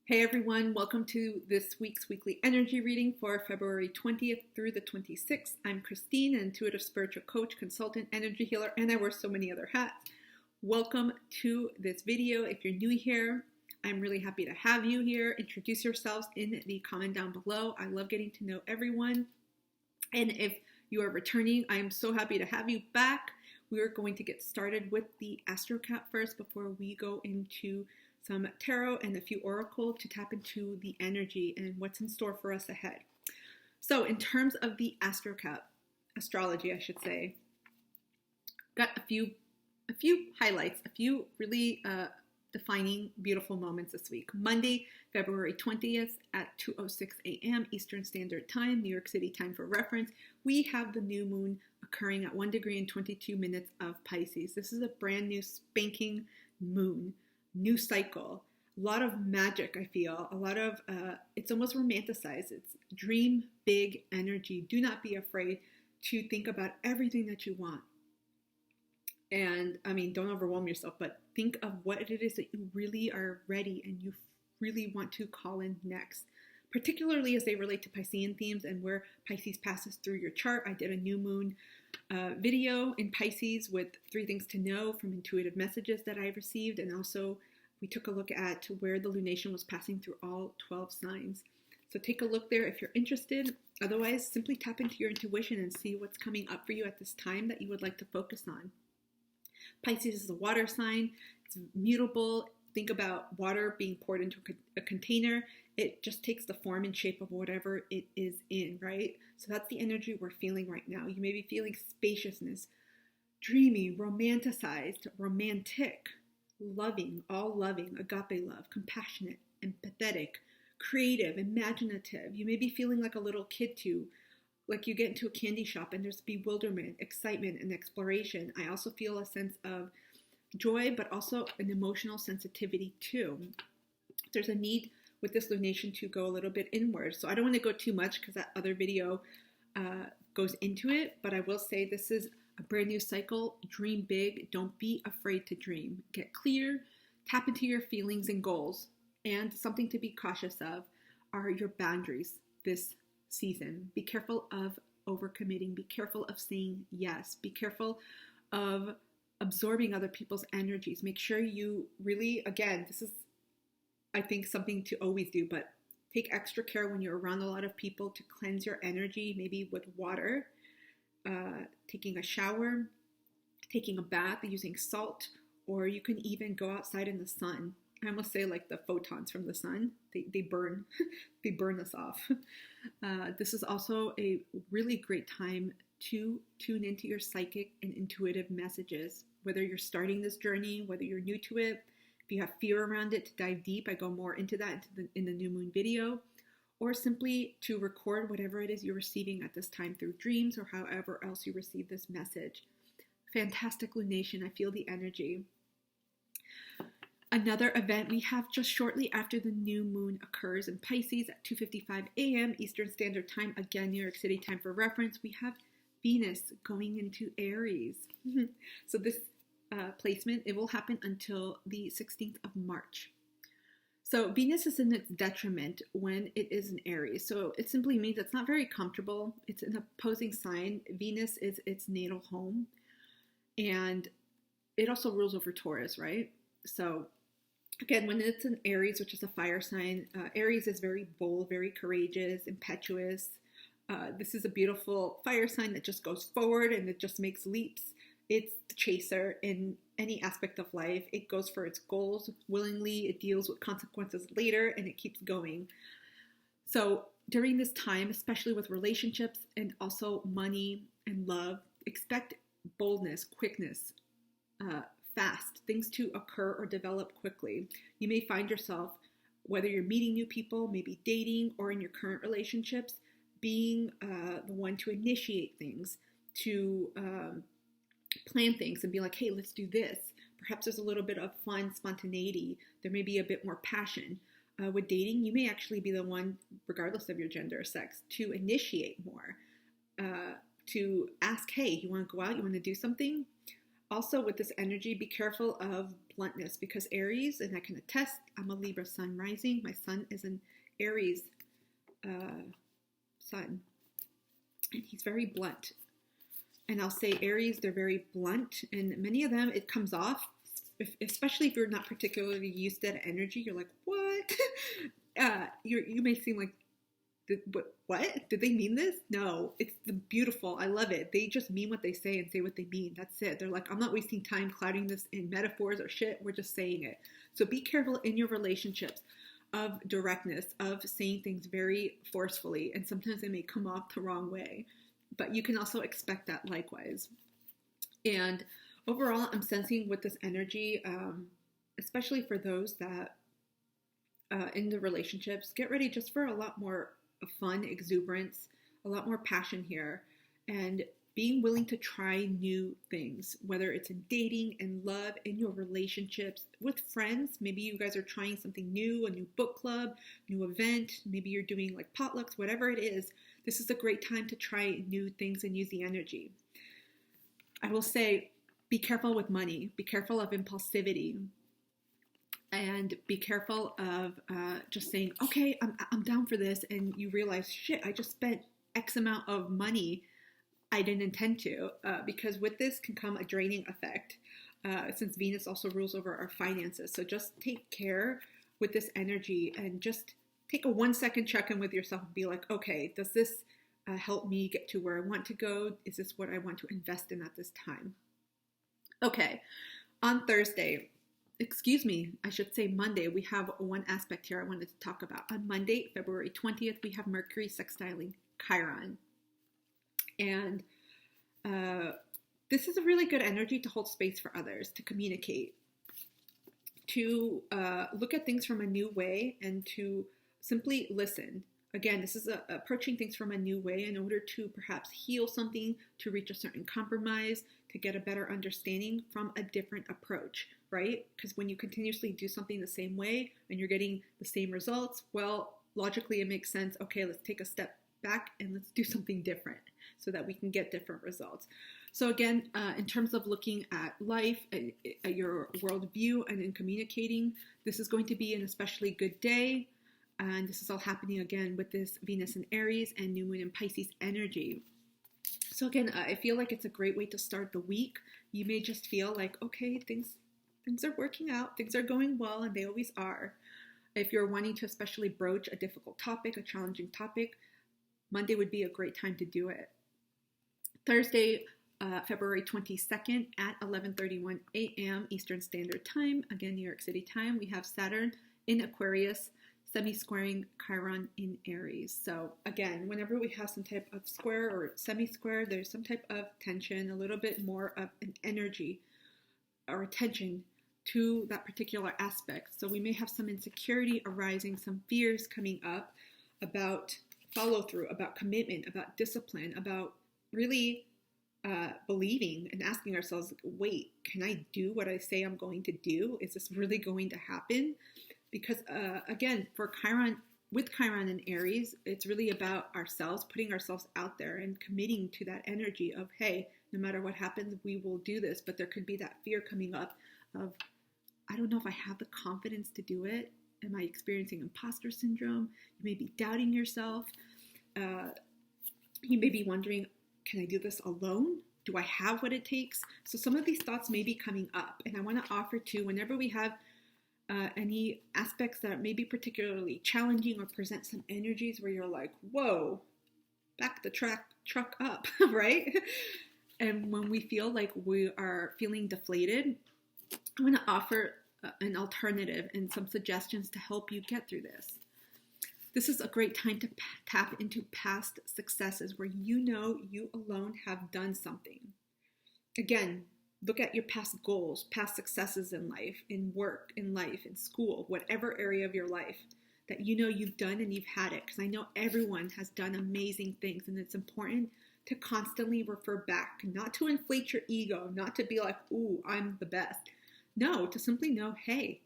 Hey everyone, welcome to this week's weekly energy reading for February 20th through the 26th. I'm Christine, an intuitive spiritual coach, consultant, energy healer, and I wear so many other hats. Welcome to this video. If you're new here, I'm really happy to have you here. Introduce yourselves in the comment down below. I love getting to know everyone. And if you are returning, I am so happy to have you back. We are going to get started with the Astrocap first before we go into some tarot and a few oracle to tap into the energy and what's in store for us ahead. So in terms of the Astrocap, astrology I should say, got a few highlights, a few really defining beautiful moments this week. Monday, February 20th at 2:06 a.m. Eastern Standard Time, New York City time for reference, we have the new moon occurring at 1 degree and 22 minutes of Pisces. This is a brand new spanking moon. New cycle, a lot of magic, I feel, a lot of, it's almost romanticized. It's dream big energy. Do not be afraid to think about everything that you want. And I mean, don't overwhelm yourself, but think of what it is that you really are ready and you really want to call in next, particularly as they relate to Piscean themes and where Pisces passes through your chart. I did a new moon video in Pisces with 3 things to know from intuitive messages that I received, and also we took a look at where the lunation was passing through all 12 signs. So take a look there if you're interested. Otherwise, simply tap into your intuition and see what's coming up for you at this time that you would like to focus on. Pisces is a water sign. It's mutable. Think about water being poured into a container. It just takes the form and shape of whatever it is in, right? So that's the energy we're feeling right now. You may be feeling spaciousness, dreamy, romanticized, romantic, loving, all loving, agape love, compassionate, empathetic, creative, imaginative. You may be feeling like a little kid too, like you get into a candy shop and there's bewilderment, excitement, and exploration. I also feel a sense of joy, but also an emotional sensitivity too. There's a need with this lunation to go a little bit inward. So I don't want to go too much because that other video goes into it, but I will say this is a brand new cycle. Dream big. Don't be afraid to dream. Get clear, tap into your feelings and goals. And something to be cautious of are your boundaries this season. Be careful of overcommitting. Be careful of saying yes. Be careful of absorbing other people's energies. Make sure you really, again, this is, I think, something to always do, but take extra care when you're around a lot of people to cleanse your energy, maybe with water, taking a shower, taking a bath, using salt, or you can even go outside in the sun. I almost say like the photons from the sun, they burn, they burn us off. This is also a really great time to tune into your psychic and intuitive messages, whether you're starting this journey, whether you're new to it. If you have fear around it, to dive deep, I go more into that in the new moon video, or simply to record whatever it is you're receiving at this time through dreams or however else you receive this message. Fantastic lunation. I feel the energy. Another event we have just shortly after the new moon occurs in Pisces at 2:55 a.m. Eastern Standard Time, again, New York City time for reference, we have Venus going into Aries. So this placement, it will happen until the 16th of March. So Venus is in its detriment when it is in Aries. So it simply means it's not very comfortable. It's an opposing sign. Venus is its natal home. And it also rules over Taurus, right? So again, when it's in Aries, which is a fire sign, Aries is very bold, very courageous, impetuous. This is a beautiful fire sign that just goes forward and it just makes leaps. It's the chaser in any aspect of life. It goes for its goals willingly. It deals with consequences later, and it keeps going. So during this time, especially with relationships and also money and love, expect boldness, quickness, fast, things to occur or develop quickly. You may find yourself, whether you're meeting new people, maybe dating, or in your current relationships, being the one to initiate things, to plan things and be like, hey, let's do this. Perhaps there's a little bit of fun, spontaneity. There may be a bit more passion. With dating, you may actually be the one, regardless of your gender or sex, to initiate more, to ask, hey, you want to go out? You want to do something? Also, with this energy, be careful of bluntness, because Aries, and I can attest, I'm a Libra sun rising. My sun is an Aries sun, and he's very blunt. And I'll say Aries, they're very blunt, and many of them, it comes off, especially if you're not particularly used to that energy. You're like, what? You may seem like, what? Did they mean this? No, it's beautiful. I love it. They just mean what they say and say what they mean. That's it. They're like, I'm not wasting time clouding this in metaphors or shit. We're just saying it. So be careful in your relationships of directness, of saying things very forcefully. And sometimes they may come off the wrong way. But you can also expect that likewise. And overall, I'm sensing with this energy, especially for those that in the relationships, get ready just for a lot more fun, exuberance, a lot more passion here, and being willing to try new things, whether it's in dating and love, in your relationships, with friends. Maybe you guys are trying something new, a new book club, new event. Maybe you're doing like potlucks, whatever it is. This is a great time to try new things and use the energy. I will say, be careful with money. Be careful of impulsivity. And be careful of just saying, okay, I'm down for this. And you realize, shit, I just spent X amount of money I didn't intend to. Because with this can come a draining effect, since Venus also rules over our finances. So just take care with this energy and just take a 1 second check-in with yourself and be like, okay, does this help me get to where I want to go? Is this what I want to invest in at this time? Okay, on Thursday, I should say Monday, we have one aspect here I wanted to talk about. On Monday, February 20th, we have Mercury sextiling Chiron. And this is a really good energy to hold space for others, to communicate, to look at things from a new way, and to simply listen. Again, this is approaching things from a new way in order to perhaps heal something, to reach a certain compromise, to get a better understanding from a different approach, right? Because when you continuously do something the same way and you're getting the same results, well, logically it makes sense. Okay, let's take a step back and let's do something different so that we can get different results. So again, in terms of looking at life, at your worldview, and in communicating, this is going to be an especially good day. And this is all happening again with this Venus in Aries and New Moon in Pisces energy. So again, I feel like it's a great way to start the week. You may just feel like, okay, things are working out, things are going well, and they always are. If you're wanting to especially broach a difficult topic, a challenging topic, Monday would be a great time to do it. Thursday, February 22nd at 11:31 a.m. Eastern Standard Time, again, New York City time, we have Saturn in Aquarius, semi-squaring Chiron in Aries. So again, whenever we have some type of square or semi-square, there's some type of tension, a little bit more of an energy or attention to that particular aspect. So we may have some insecurity arising, some fears coming up about follow through, about commitment, about discipline, about really believing and asking ourselves, wait, can I do what I say I'm going to do? Is this really going to happen? Because again, for Chiron, with Chiron and Aries, it's really about ourselves, putting ourselves out there and committing to that energy of, hey, no matter what happens, we will do this. But there could be that fear coming up of, I don't know if I have the confidence to do it. Am I experiencing imposter syndrome? You may be doubting yourself. You may be wondering, can I do this alone? Do I have what it takes? So some of these thoughts may be coming up. And I want to offer too, whenever we have any aspects that may be particularly challenging or present some energies where you're like, whoa, back the truck up, right? And when we feel like we are feeling deflated, I want to offer an alternative and some suggestions to help you get through this. This is a great time to tap into past successes where you know you alone have done something. Again, look at your past goals, past successes in life, in work, in life, in school, whatever area of your life that you know you've done and you've had it. Because I know everyone has done amazing things, and it's important to constantly refer back, not to inflate your ego, not to be like, ooh, I'm the best. No, to simply know, hey,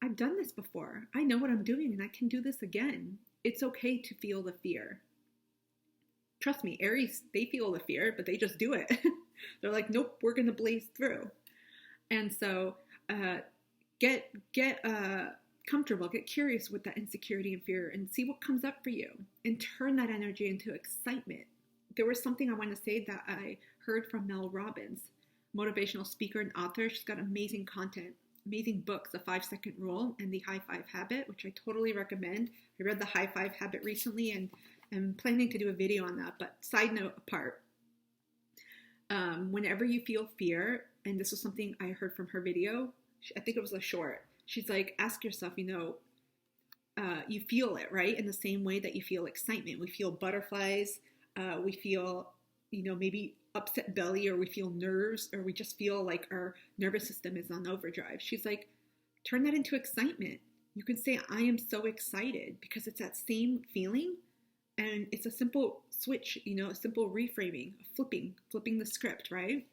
I've done this before. I know what I'm doing and I can do this again. It's okay to feel the fear. Trust me, Aries, they feel the fear, but they just do it. They're like, nope, we're going to blaze through. And so get comfortable, get curious with that insecurity and fear, and see what comes up for you, and turn that energy into excitement. There was something I want to say that I heard from Mel Robbins, motivational speaker and author. She's got amazing content, amazing books, The 5-Second Rule and The High Five Habit, which I totally recommend. I read The High Five Habit recently, and I'm planning to do a video on that. But side note apart, whenever you feel fear, and this was something I heard from her video, I think it was a short. She's like, ask yourself, you feel it, right? In the same way that you feel excitement. We feel butterflies. We feel, maybe upset belly, or we feel nerves, or we just feel like our nervous system is on overdrive. She's like, turn that into excitement. You can say, I am so excited, because it's that same feeling. And it's a simple switch, a simple reframing, flipping the script, right?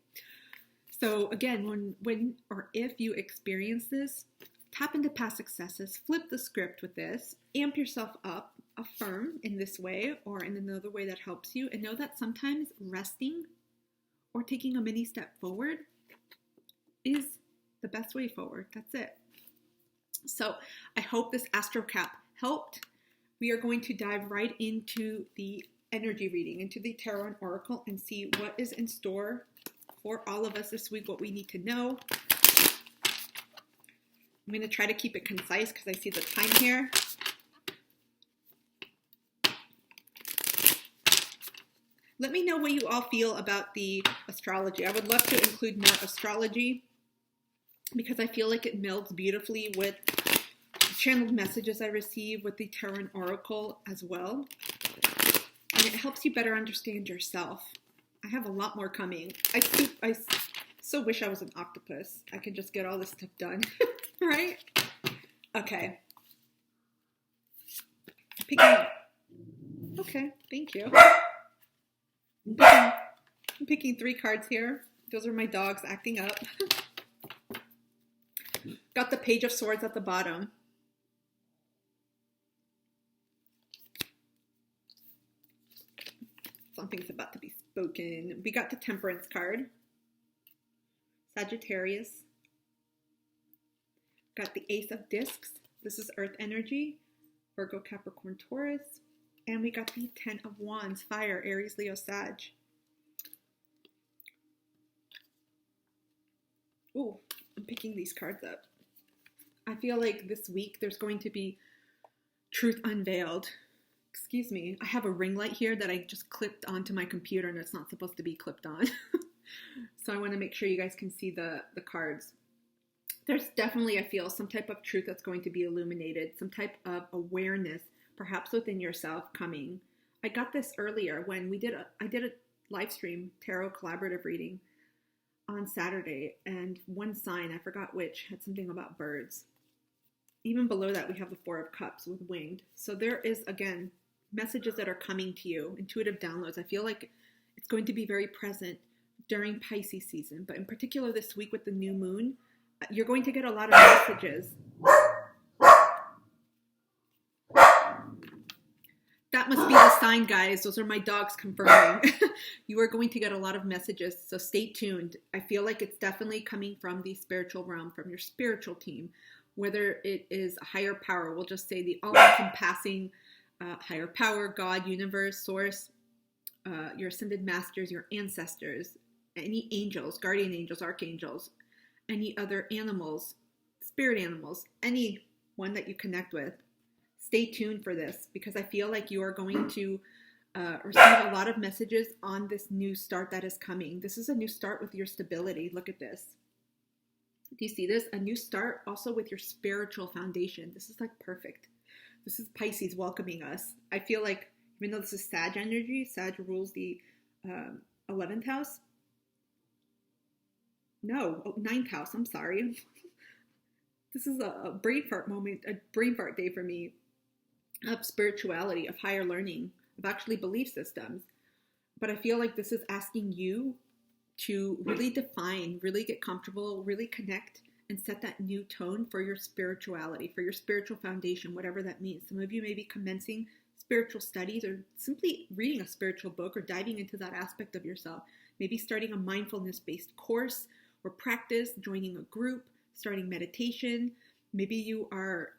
So again, when or if you experience this, tap into past successes, flip the script with this, amp yourself up, affirm in this way or in another way that helps you, and know that sometimes resting or taking a mini step forward is the best way forward. That's it. So I hope this Astrocap helped. We are going to dive right into the energy reading, into the Tarot and Oracle, and see what is in store for all of us this week, what we need to know. I'm going to try to keep it concise because I see the time here. Let me know what you all feel about the astrology. I would love to include more astrology because I feel like it melds beautifully with channeled messages I receive with the Tarot and Oracle as well. And it helps you better understand yourself. I have a lot more coming. I so wish I was an octopus. I could just get all this stuff done, right? Okay. Okay, thank you. I'm picking 3 cards here. Those are my dogs acting up. Got the Page of Swords at the bottom. Something's about to be spoken. We got the Temperance card. Sagittarius. Got the Ace of Discs. This is Earth energy. Virgo, Capricorn, Taurus. And we got the 10 of Wands. Fire, Aries, Leo, Sag. Ooh, I'm picking these cards up. I feel like this week there's going to be truth unveiled. Excuse me, I have a ring light here that I just clipped onto my computer and it's not supposed to be clipped on. So I want to make sure you guys can see the cards. There's definitely, I feel, some type of truth that's going to be illuminated, some type of awareness, perhaps within yourself coming. I got this earlier when I did a live stream tarot collaborative reading on Saturday, and one sign, I forgot which, had something about birds. Even below that, we have the 4 of Cups with winged. So there is, again, messages that are coming to you, intuitive downloads. I feel like it's going to be very present during Pisces season, but in particular this week with the new moon, you're going to get a lot of messages. That must be the sign, guys. Those are my dogs confirming. You are going to get a lot of messages, so stay tuned. I feel like it's definitely coming from the spiritual realm, from your spiritual team, whether it is a higher power. We'll just say the all-encompassing higher power, God, universe, source, your ascended masters, your ancestors, any angels, guardian angels, archangels, any other animals, spirit animals, anyone that you connect with. Stay tuned for this because I feel like you are going to receive a lot of messages on this new start that is coming. This is a new start with your stability. Look at this. Do you see this? A new start also with your spiritual foundation. This is like perfect. This is Pisces welcoming us. I feel like even though this is Sag energy, Sag rules the 11th house. No, 9th house. I'm sorry. This is a brain fart moment, a brain fart day for me of spirituality, of higher learning, of actually belief systems. But I feel like this is asking you to really define, really get comfortable, really connect and set that new tone for your spirituality, for your spiritual foundation, whatever that means. Some of you may be commencing spiritual studies or simply reading a spiritual book or diving into that aspect of yourself. Maybe starting a mindfulness-based course or practice, joining a group, starting meditation. Maybe you are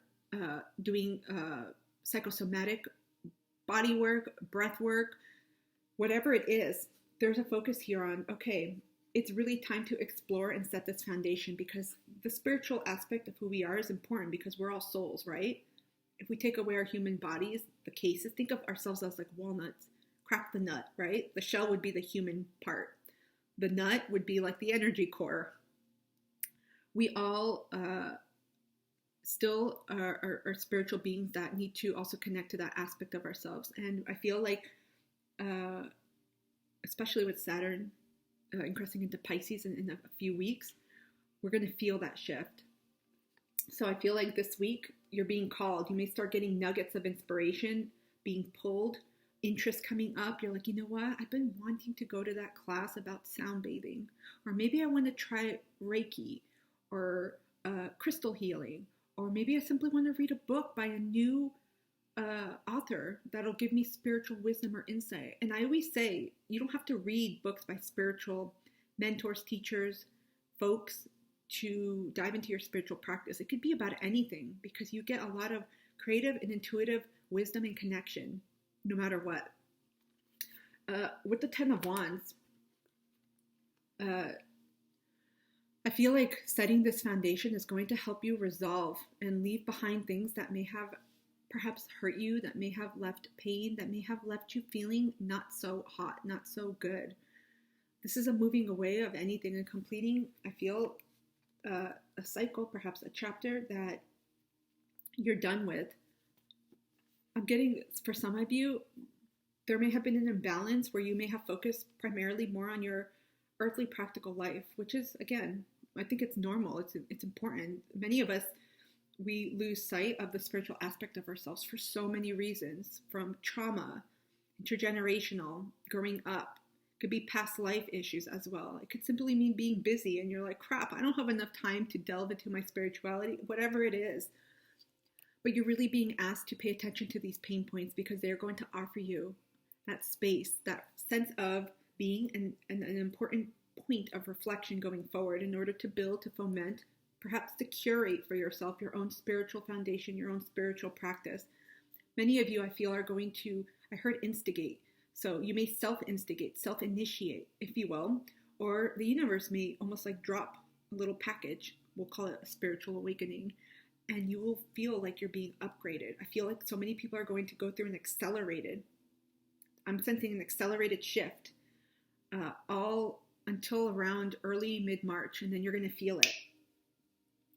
doing psychosomatic body work, breath work, whatever it is. There's a focus here on, okay, it's really time to explore and set this foundation, because the spiritual aspect of who we are is important, because we're all souls, right? If we take away our human bodies, the cases, think of ourselves as like walnuts. Crack the nut, right? The shell would be the human part. The nut would be like the energy core. We all still are spiritual beings that need to also connect to that aspect of ourselves. And I feel like, especially with Saturn ingressing into Pisces in a few weeks, we're going to feel that shift. So I feel like this week you're being called. You may start getting nuggets of inspiration being pulled, interest coming up. You're like, you know what? I've been wanting to go to that class about sound bathing, or maybe I want to try Reiki or crystal healing, or maybe I simply want to read a book by a new author that'll give me spiritual wisdom or insight. And I always say, you don't have to read books by spiritual mentors, teachers, folks to dive into your spiritual practice. It could be about anything, because you get a lot of creative and intuitive wisdom and connection, no matter what. With the Ten of Wands, I feel like setting this foundation is going to help you resolve and leave behind things that may have perhaps hurt you, that may have left pain, that may have left you feeling not so hot, not so good. This is a moving away of anything and completing, I feel, a cycle, perhaps a chapter that you're done with. I'm getting, for some of you, there may have been an imbalance where you may have focused primarily more on your earthly practical life, which is, again, I think it's normal. It's important. Many of us, we lose sight of the spiritual aspect of ourselves for so many reasons, from trauma, intergenerational, growing up. It could be past life issues as well. It could simply mean being busy and you're like, crap, I don't have enough time to delve into my spirituality, whatever it is. But you're really being asked to pay attention to these pain points, because they're going to offer you that space, that sense of being an important point of reflection going forward, in order to build, to foment, perhaps to curate for yourself your own spiritual foundation, your own spiritual practice. Many of you, I feel, are going to, I heard instigate. So you may self-instigate, self-initiate, if you will, or the universe may almost like drop a little package. We'll call it a spiritual awakening, and you will feel like you're being upgraded. I feel like so many people are going to go through I'm sensing an accelerated shift, all until around early mid-March, and then you're going to feel it.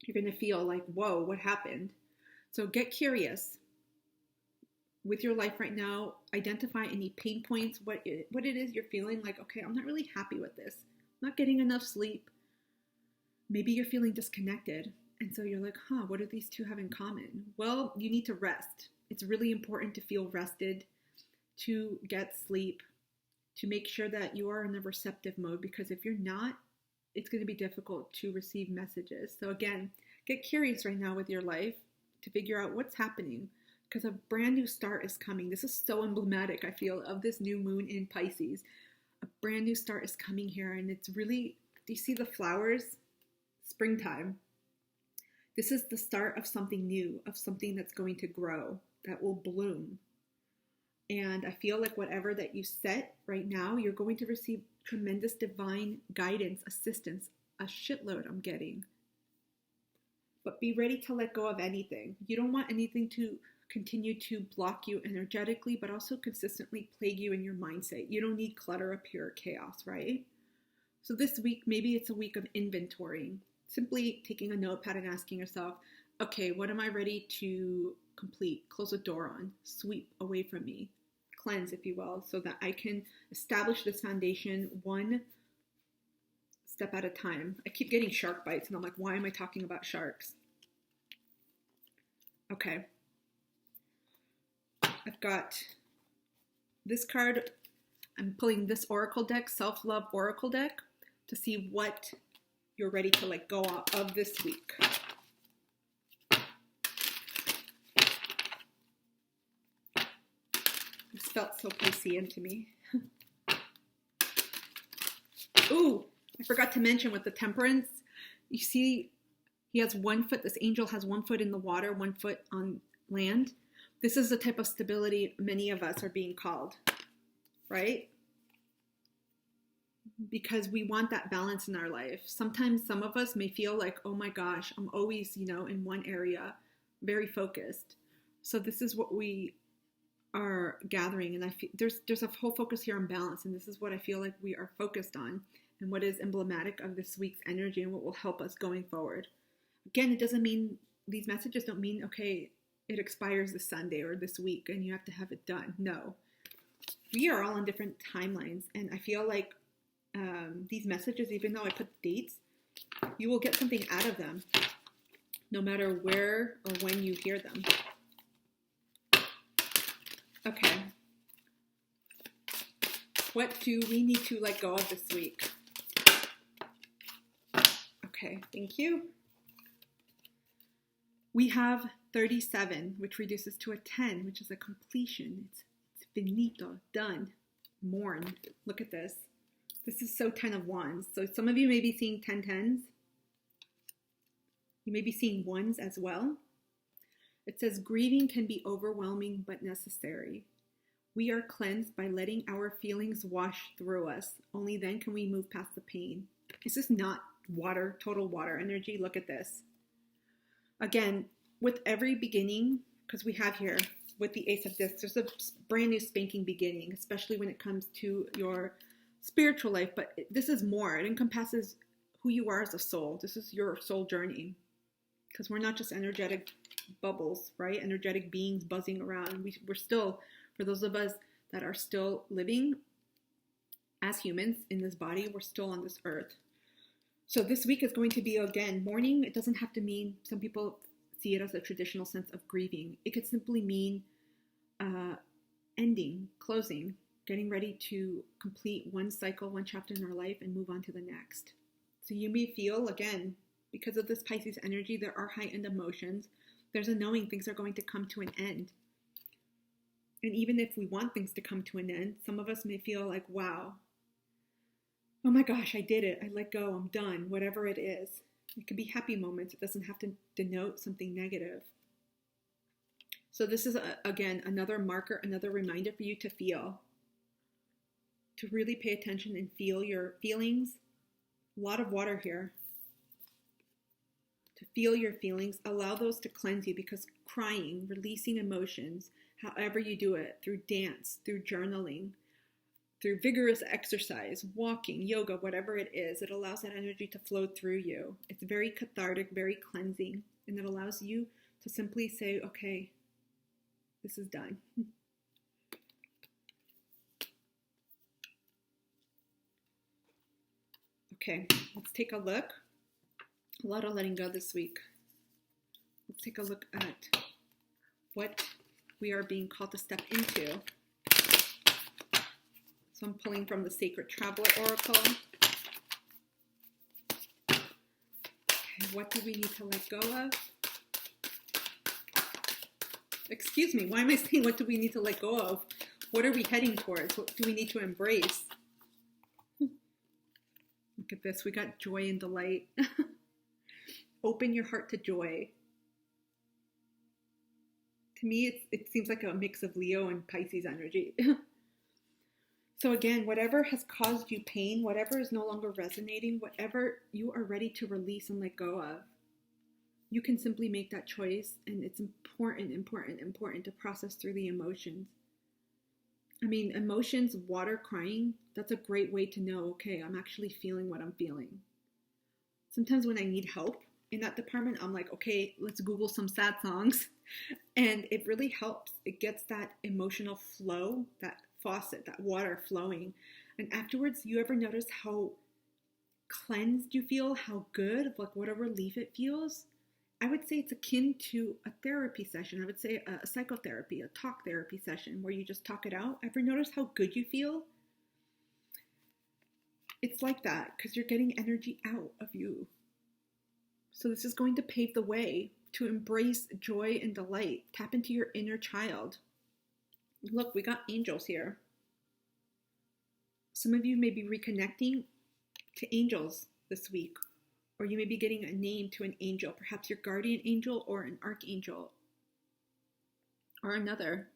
You're going to feel like, whoa, what happened? So get curious with your life right now. Identify any pain points, what it is you're feeling like, okay, I'm not really happy with this. I'm not getting enough sleep. Maybe you're feeling disconnected. And so you're like, what do these two have in common? Well, you need to rest. It's really important to feel rested, to get sleep, to make sure that you are in a receptive mode, because if you're not, it's going to be difficult to receive messages. So again, get curious right now with your life to figure out what's happening, because a brand new start is coming. This is so emblematic, I feel, of this new moon in Pisces. A brand new start is coming here, and it's really, do you see the flowers? Springtime. This is the start of something new, of something that's going to grow, that will bloom. And I feel like whatever that you set right now, you're going to receive tremendous divine guidance, assistance, a shitload I'm getting. But be ready to let go of anything. You don't want anything to continue to block you energetically, but also consistently plague you in your mindset. You don't need clutter or pure chaos, right? So this week, maybe it's a week of inventorying. Simply taking a notepad and asking yourself, okay, what am I ready to complete, close a door on, sweep away from me, cleanse, if you will, so that I can establish this foundation one step at a time. I keep getting shark bites, and I'm like, why am I talking about sharks? Okay. I've got this card. I'm pulling this oracle deck, Self-Love Oracle deck, to see what you're ready to let go of this week. This felt so Piscean to me. Ooh, I forgot to mention with the Temperance, you see He has 1 foot, this angel has 1 foot in the water, 1 foot on land. This is the type of stability many of us are being called, right? Because we want that balance in our life. Sometimes some of us may feel like, oh my gosh, I'm always, in one area, very focused. So this is what we are gathering. And I feel there's a whole focus here on balance. And this is what I feel like we are focused on and what is emblematic of this week's energy and what will help us going forward. Again, it doesn't mean, these messages don't mean, okay, it expires this Sunday or this week and you have to have it done. No, we are all on different timelines. And I feel like these messages, even though I put dates, you will get something out of them, no matter where or when you hear them. Okay. What do we need to let go of this week? Okay, thank you. We have 37, which reduces to a 10, which is a completion. It's finito, done, mourn. Look at this. This is so 10 of wands. So some of you may be seeing 10 tens. You may be seeing ones as well. It says grieving can be overwhelming but necessary. We are cleansed by letting our feelings wash through us. Only then can we move past the pain. This is not water, total water energy. Look at this. Again, with every beginning, because we have here with the Ace of Discs, there's a brand new spanking beginning, especially when it comes to your spiritual life. But this is more. It encompasses who you are as a soul. This is your soul journey, because we're not just energetic bubbles, right? Energetic beings buzzing around. We're still, for those of us that are still living as humans in this body, we're still on this earth. So this week is going to be, again, mourning. It doesn't have to mean, some people see it as a traditional sense of grieving. It could simply mean ending, closing, getting ready to complete one cycle, one chapter in our life and move on to the next. So you may feel, again, because of this Pisces energy, there are heightened emotions. There's a knowing things are going to come to an end. And even if we want things to come to an end, some of us may feel like, wow, oh my gosh, I did it. I let go. I'm done. Whatever it is. It could be happy moments. It doesn't have to denote something negative. So this is, again, another marker, another reminder for you to feel. To really pay attention and feel your feelings. A lot of water here. To feel your feelings. Allow those to cleanse you, because crying, releasing emotions, however you do it, through dance, through journaling, through vigorous exercise, walking, yoga, whatever it is, it allows that energy to flow through you. It's very cathartic, very cleansing, and it allows you to simply say, okay, this is done. Okay, let's take a look. A lot of letting go this week. Let's take a look at what we are being called to step into. So I'm pulling from the Sacred Traveler Oracle. Okay, what do we need to let go of? Excuse me, why am I saying what do we need to let go of? What are we heading towards? What do we need to embrace? Look at this, we got joy and delight. Open your heart to joy. To me, it seems like a mix of Leo and Pisces energy. So again, whatever has caused you pain, whatever is no longer resonating, whatever you are ready to release and let go of, you can simply make that choice. And it's important to process through the emotions. I mean, emotions, water, crying, that's a great way to know, okay, I'm actually feeling what I'm feeling. Sometimes when I need help in that department, I'm like, okay, let's Google some sad songs. And it really helps. It gets that emotional flow, that faucet, that water flowing. And afterwards, you ever notice how cleansed you feel, how good, like what a relief it feels? I would say it's akin to a therapy session. I would say a psychotherapy, a talk therapy session where you just talk it out. Ever notice how good you feel? It's like that because you're getting energy out of you. So this is going to pave the way to embrace joy and delight. Tap into your inner child. Look, we got angels here. Some of you may be reconnecting to angels this week. Or you may be getting a name to an angel, perhaps your guardian angel or an archangel or another.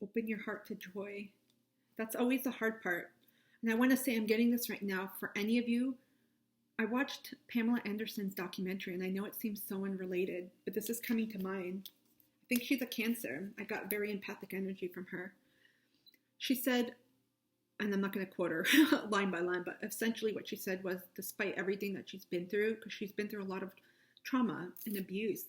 Open your heart to joy. That's always the hard part. And I want to say I'm getting this right now for any of you. I watched Pamela Anderson's documentary, and I know it seems so unrelated, but this is coming to mind. I think she's a Cancer. I got very empathic energy from her. She said, and I'm not going to quote her line by line, but essentially what she said was, despite everything that she's been through, because she's been through a lot of trauma and abuse,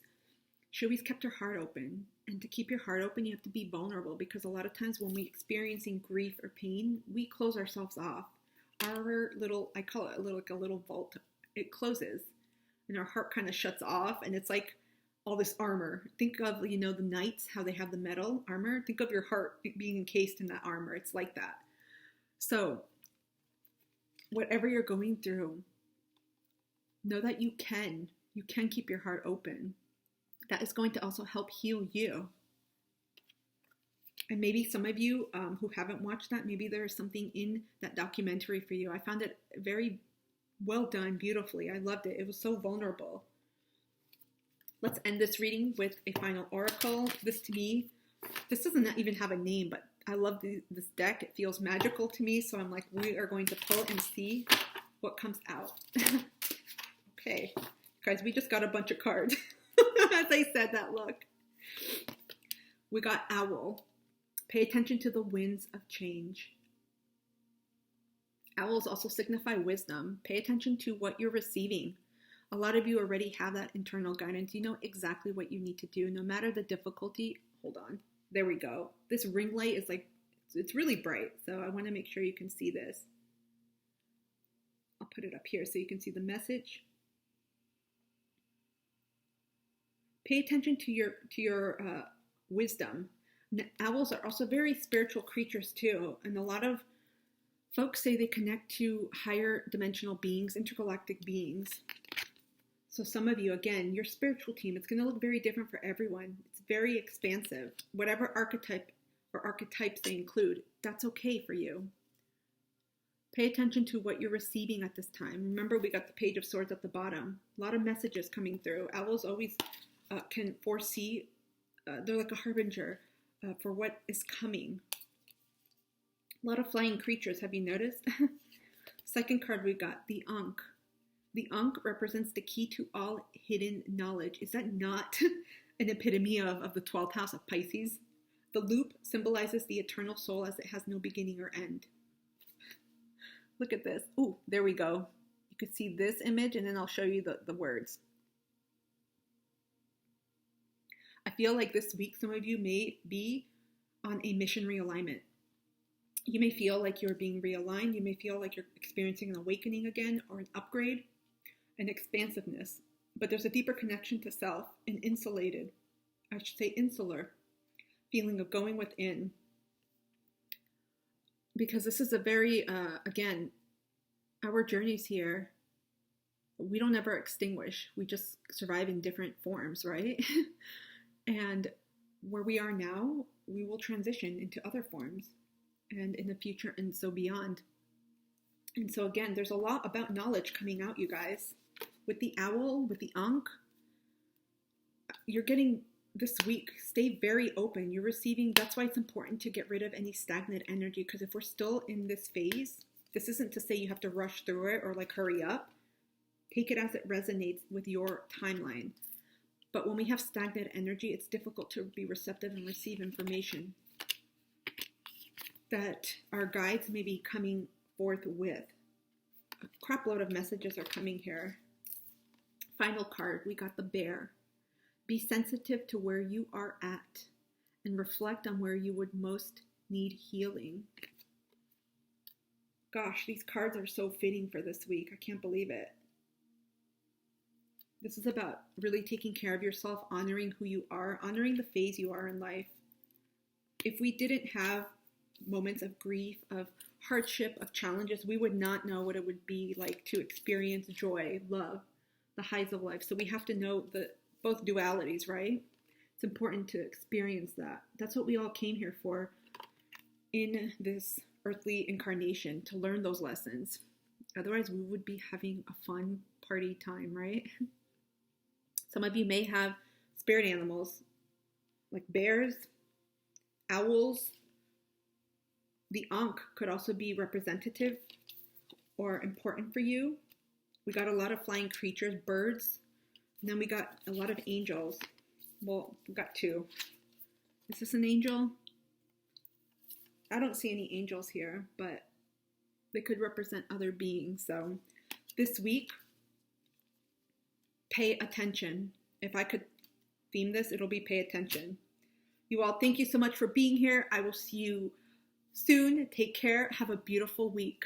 she always kept her heart open. And to keep your heart open, you have to be vulnerable, because a lot of times when we're experiencing grief or pain, we close ourselves off. Our little, I call it like a little vault, it closes and our heart kind of shuts off, and it's like all this armor. Think of, the knights, how they have the metal armor. Think of your heart being encased in that armor. It's like that. So whatever you're going through, know that you can keep your heart open. That is going to also help heal you. And maybe some of you who haven't watched that, maybe there's something in that documentary for you. I found it very well done, beautifully. I loved it. It was so vulnerable. Let's end this reading with a final oracle. This, to me, this doesn't even have a name, but I love this deck. It feels magical to me. So I'm like, we are going to pull and see what comes out. Okay, guys, we just got a bunch of cards. As I said that, look. We got Owl. Pay attention to the winds of change. Owls also signify wisdom. Pay attention to what you're receiving. A lot of you already have that internal guidance. You know exactly what you need to do, no matter the difficulty. Hold on. There we go. This ring light is like, it's really bright. So I want to make sure you can see this. I'll put it up here so you can see the message. Pay attention to your wisdom. Owls are also very spiritual creatures too, and a lot of folks say they connect to higher dimensional beings, intergalactic beings. So some of you, again, your spiritual team, it's going to look very different for everyone. It's very expansive. Whatever archetype or archetypes they include, that's okay for you. Pay attention to what you're receiving at this time. Remember, we got the Page of Swords at the bottom. A lot of messages coming through. Owls always can foresee, they're like a harbinger for what is coming. A lot of flying creatures, have you noticed? Second card we got, the Ankh. The Ankh represents the key to all hidden knowledge. Is that not an epitome of the 12th house of Pisces? The loop symbolizes the eternal soul as it has no beginning or end. Look at this. Ooh, there we go. You could see this image, and then I'll show you the words. I feel like this week some of you may be on a mission realignment. You may feel like you're being realigned. You may feel like you're experiencing an awakening again, or an upgrade, an expansiveness. But there's a deeper connection to self, an insulated, I should say insular, feeling of going within. Because this is a very, again, our journeys here, we don't ever extinguish. We just survive in different forms, right? And where we are now, we will transition into other forms, and in the future, and so beyond. And so again, there's a lot about knowledge coming out, you guys. With the Owl, with the Ankh, you're getting this week, stay very open. You're receiving, that's why it's important to get rid of any stagnant energy, because if we're still in this phase, this isn't to say you have to rush through it or like hurry up. Take it as it resonates with your timeline. But when we have stagnant energy, it's difficult to be receptive and receive information that our guides may be coming forth with. A crap load of messages are coming here. Final card, we got the Bear. Be sensitive to where you are at and reflect on where you would most need healing. Gosh, these cards are so fitting for this week. I can't believe it. This is about really taking care of yourself, honoring who you are, honoring the phase you are in life. If we didn't have moments of grief, of hardship, of challenges, we would not know what it would be like to experience joy, love, the highs of life. So we have to know both dualities, right? It's important to experience that. That's what we all came here for in this earthly incarnation, to learn those lessons. Otherwise, we would be having a fun party time, right? Some of you may have spirit animals like bears, owls. The Ankh could also be representative or important for you. We got a lot of flying creatures, birds, and then we got a lot of angels. Well, we got two. Is this an angel? I don't see any angels here, but they could represent other beings. So this week, pay attention. If I could theme this, it'll be pay attention. You all, thank you so much for being here. I will see you soon. Take care. Have a beautiful week.